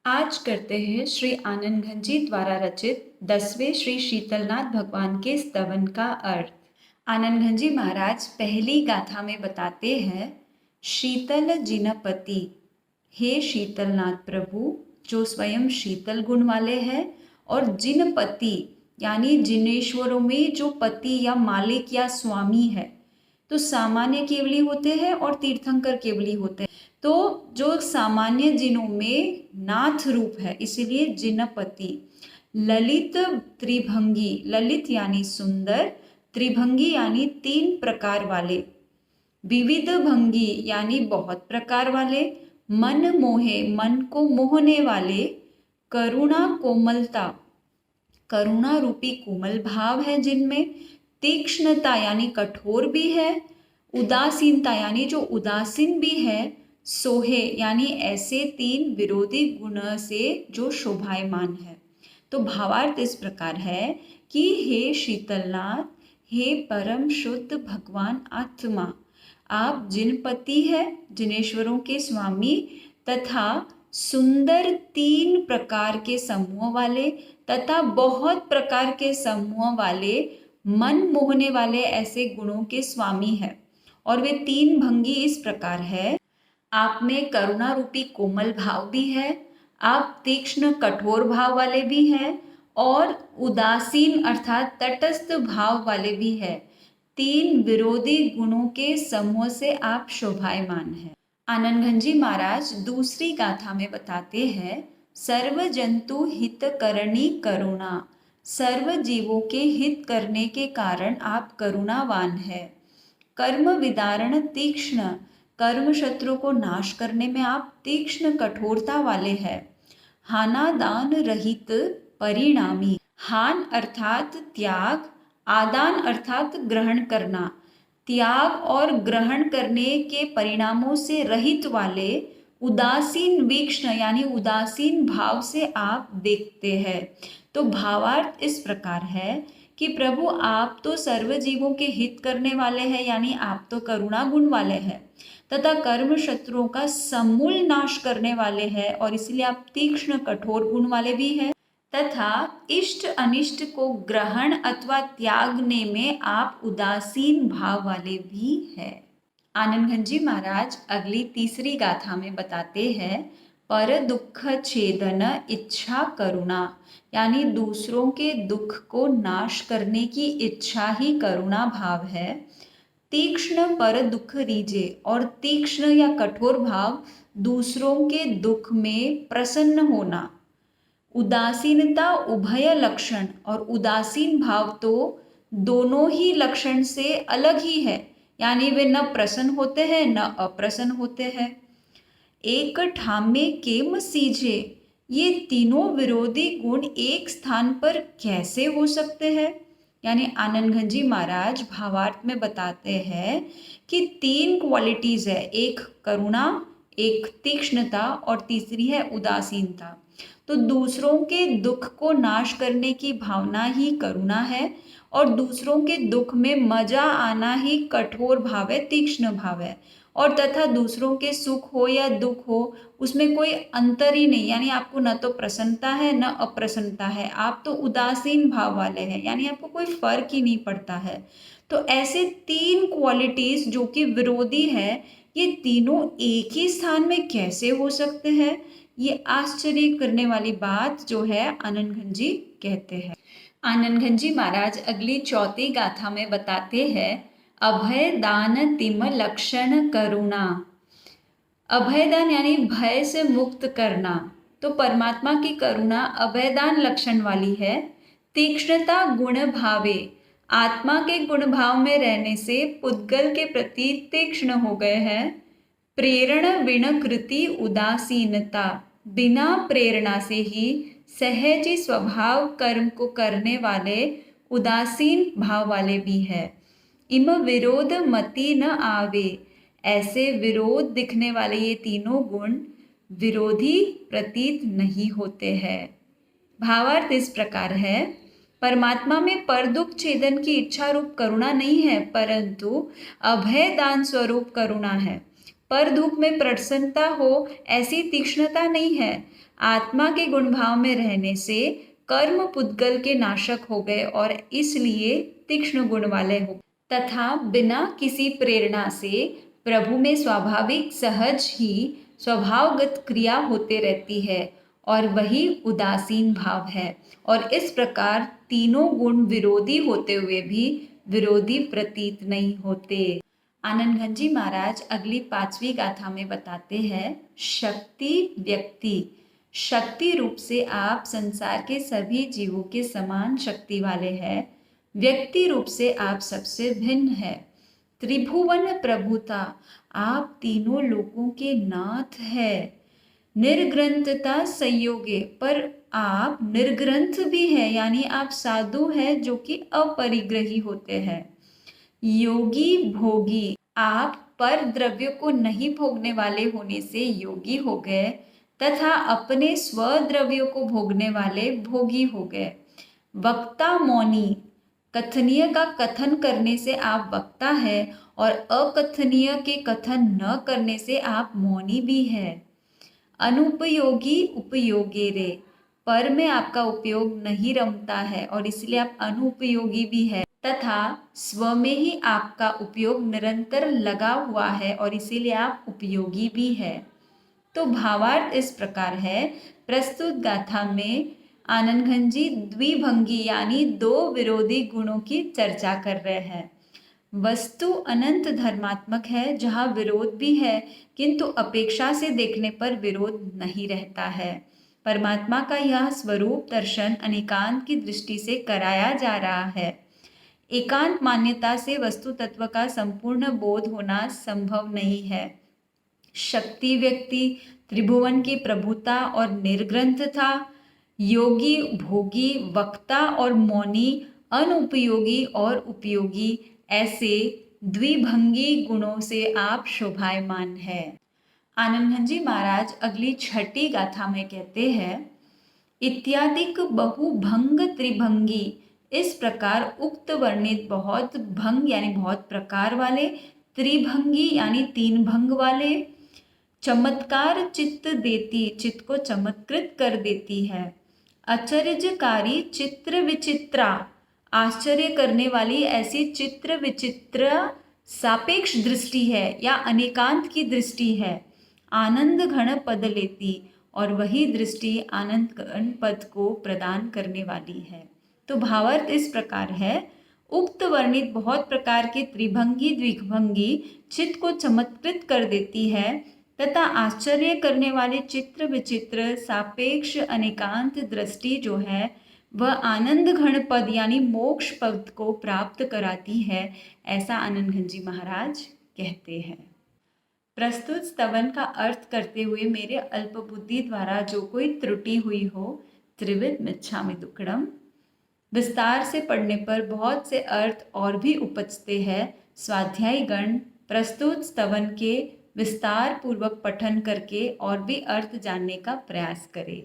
आज करते हैं श्री आनंद घन जी द्वारा रचित 10वें श्री शीतलनाथ भगवान के स्तवन का अर्थ। आनंद घन जी महाराज पहली गाथा में बताते हैं, शीतल जिनपति, हे शीतलनाथ प्रभु जो स्वयं शीतल गुण वाले हैं, और जिनपति यानी जिनेश्वरों में जो पति या मालिक या स्वामी है। तो सामान्य केवली होते हैं और तीर्थंकर केवली होते हैं। तो जो सामान्य जिनों में नाथ रूप है, इसीलिए जिनपति। ललित त्रिभंगी, ललित यानी सुंदर, त्रिभंगी यानी 3 प्रकार वाले, विविध भंगी यानी बहुत प्रकार वाले, मन मोहे मन को मोहने वाले, करुणा कोमलता, करुणा रूपी कोमल भाव है जिनमें, तीक्ष्णता यानी कठोर भी है, उदासीनता यानी जो उदासीन भी है, सोहे यानी ऐसे 3 विरोधी गुण से जो शोभायमान है। तो भावार्थ इस प्रकार है कि हे शीतलनाथ, हे परम शुद्ध भगवान आत्मा, आप जिनपति है, जिनेश्वरों के स्वामी, तथा सुंदर 3 प्रकार के समूह वाले तथा बहुत प्रकार के समूह वाले, मन मोहने वाले ऐसे गुणों के स्वामी है। और वे 3 भंगी इस प्रकार है, आप में करुणा रूपी कोमल भाव भी है, आप तीक्ष्ण कठोर भाव वाले भी हैं, और उदासीन अर्थात तटस्थ भाव वाले भी है। 3 विरोधी गुणों के समूह से आप शोभायमान हैं। आनंद घन जी महाराज दूसरी गाथा में बताते हैं, सर्व जंतु हित करणी करुणा, सर्व जीवों के हित करने के कारण आप करुणावान है। कर्म विदारण तीक्ष्ण, कर्म शत्रु को नाश करने में आप तीक्ष्ण कठोरता वाले हैं। हानादान रहित परिणामी, हान अर्थात त्याग, आदान अर्थात ग्रहण करना, त्याग और ग्रहण करने के परिणामों से रहित वाले, उदासीन वीक्षण यानी उदासीन भाव से आप देखते हैं। तो भावार्थ इस प्रकार है कि प्रभु आप तो सर्व जीवों के हित करने वाले हैं, यानी आप तो करुणा गुण वाले हैं, तथा कर्म शत्रुओं का समूल नाश करने वाले हैं, और इसलिए आप तीक्ष्ण कठोर गुण वाले भी हैं, तथा इष्ट अनिष्ट को ग्रहण अथवा त्यागने में आप उदासीन भाव वाले भी हैं। आनंद घन जी महाराज अगली तीसरी गाथा में बताते हैं, पर दुख छेदन इच्छा करुणा, यानी दूसरों के दुख को नाश करने की इच्छा ही करुणा भाव है। तीक्ष्ण पर दुख रीजे, और तीक्ष्ण या कठोर भाव दूसरों के दुख में प्रसन्न होना। उदासीनता उभय लक्षण, और उदासीन भाव तो दोनों ही लक्षण से अलग ही है, यानी वे न प्रसन्न होते हैं न अप्रसन्न होते हैं। एक ठामे केम सीझे, ये तीनों विरोधी गुण एक स्थान पर कैसे हो सकते हैं। यानी आनंद घन जी महाराज भावार्थ में बताते हैं कि 3 क्वालिटीज है, एक करुणा, एक तीक्ष्णता और तीसरी है उदासीनता। तो दूसरों के दुख को नाश करने की भावना ही करुणा है, और दूसरों के दुख में मजा आना ही कठोर भाव है, तीक्ष्ण भाव है। और तथा दूसरों के सुख हो या दुख हो, उसमें कोई अंतर ही नहीं, यानी आपको न तो प्रसन्नता है न अप्रसन्नता है, आप तो उदासीन भाव वाले हैं, यानी आपको कोई फर्क ही नहीं पड़ता है। तो ऐसे 3 क्वालिटीज जो कि विरोधी है, ये तीनों एक ही स्थान में कैसे हो सकते हैं, ये आश्चर्य करने वाली बात जो है आनंद घन जी कहते हैं। आनंद घन जी महाराज अगली चौथी गाथा में बताते हैं, अभय दान तिम लक्षण करुणा, अभयदान यानी भय से मुक्त करना। तो परमात्मा की करुणा अभयदान लक्षण वाली है। तीक्ष्णता गुण भावे, आत्मा के गुण भाव में रहने से पुद्गल के प्रति तीक्ष्ण हो गए हैं। प्रेरण विण कृति उदासीनता, बिना प्रेरणा से ही सहज ही स्वभाव कर्म को करने वाले उदासीन भाव वाले भी है। इम विरोध मति न आवे, ऐसे विरोध दिखने वाले ये तीनों गुण विरोधी प्रतीत नहीं होते हैं। भावार्थ इस प्रकार है, परमात्मा में पर दुख छेदन की इच्छा रूप करुणा नहीं है, परंतु अभय दान स्वरूप करुणा है। पर धूप में प्रसन्नता हो ऐसी तीक्ष्णता नहीं है। आत्मा के गुण भाव में रहने से कर्म पुद्गल के नाशक हो गए और इसलिए तीक्ष्ण गुण वाले हो, तथा बिना किसी प्रेरणा से प्रभु में स्वाभाविक सहज ही स्वभावगत क्रिया होते रहती है और वही उदासीन भाव है। और इस प्रकार तीनों गुण विरोधी होते हुए भी विरोधी प्रतीत नहीं होते। आनंद घनजी महाराज अगली 5वीं गाथा में बताते हैं, शक्ति व्यक्ति, शक्ति रूप से आप संसार के सभी जीवों के समान शक्ति वाले हैं। व्यक्ति रूप से आप सबसे भिन्न है। त्रिभुवन प्रभुता, आप तीनों लोकों के नाथ है। निर्ग्रंथता संयोगे, पर आप निर्ग्रंथ भी है, यानी आप साधु है जो कि अपरिग्रही होते हैं। योगी भोगी, आप पर द्रव्य को नहीं भोगने वाले होने से योगी हो गए तथा अपने स्वद्रव्यों को भोगने वाले भोगी हो गए। वक्ता मौनी, कथनीय का कथन करने से आप वक्ता है और अकथनीय के कथन न करने से आप मौनी भी है। अनुपयोगी उपयोगे रे, पर में आपका उपयोग नहीं रमता है और इसलिए आप अनुपयोगी भी है, तथा स्व में ही आपका उपयोग निरंतर लगा हुआ है और इसीलिए आप उपयोगी भी है। तो भावार्थ इस प्रकार है, प्रस्तुत गाथा में आनंद घनजी द्विभंगी यानी दो विरोधी गुणों की चर्चा कर रहे हैं। वस्तु अनंत धर्मात्मक है जहाँ विरोध भी है, किंतु अपेक्षा से देखने पर विरोध नहीं रहता है। परमात्मा का यह स्वरूप दर्शन अनेकांत की दृष्टि से कराया जा रहा है। एकांत मान्यता से वस्तु तत्व का संपूर्ण बोध होना संभव नहीं है। शक्ति व्यक्ति, त्रिभुवन की प्रभुता और निर्ग्रंथता, योगी भोगी, वक्ता और मौनी, अनुपयोगी और उपयोगी, ऐसे द्विभंगी गुणों से आप शोभायमान है। आनंद घनजी महाराज अगली 6ठी गाथा में कहते हैं, इत्यादिक बहुभंग त्रिभंगी, इस प्रकार उक्त वर्णित बहुत भंग यानी बहुत प्रकार वाले, त्रिभंगी यानी 3 भंग वाले, चमत्कार चित्त देती, चित्त को चमत्कृत कर देती है। आश्चर्यकारी चित्र विचित्रा, आश्चर्य करने वाली ऐसी चित्र विचित्र सापेक्ष दृष्टि है या अनेकांत की दृष्टि है। आनंद घन पद लेती, और वही दृष्टि आनंद घन पद को प्रदान करने वाली है। तो भावार्थ इस प्रकार है, उक्त वर्णित बहुत प्रकार के त्रिभंगी द्विभंगी चित्त को चमत्कृत कर देती है तथा आश्चर्य करने वाले चित्र विचित्र सापेक्ष अनेकांत दृष्टि जो है वह आनंद घन पद यानी मोक्ष पद को प्राप्त कराती है, ऐसा आनंद घनजी महाराज कहते हैं। प्रस्तुत स्तवन का अर्थ करते हुए मेरे अल्प बुद्धि द्वारा जो कोई त्रुटि हुई हो, त्रिविध मिच्छामि दुक्कडम। विस्तार से पढ़ने पर बहुत से अर्थ और भी उपजते हैं। स्वाध्यायी गण प्रस्तुत स्तवन के विस्तार पूर्वक पठन करके और भी अर्थ जानने का प्रयास करें।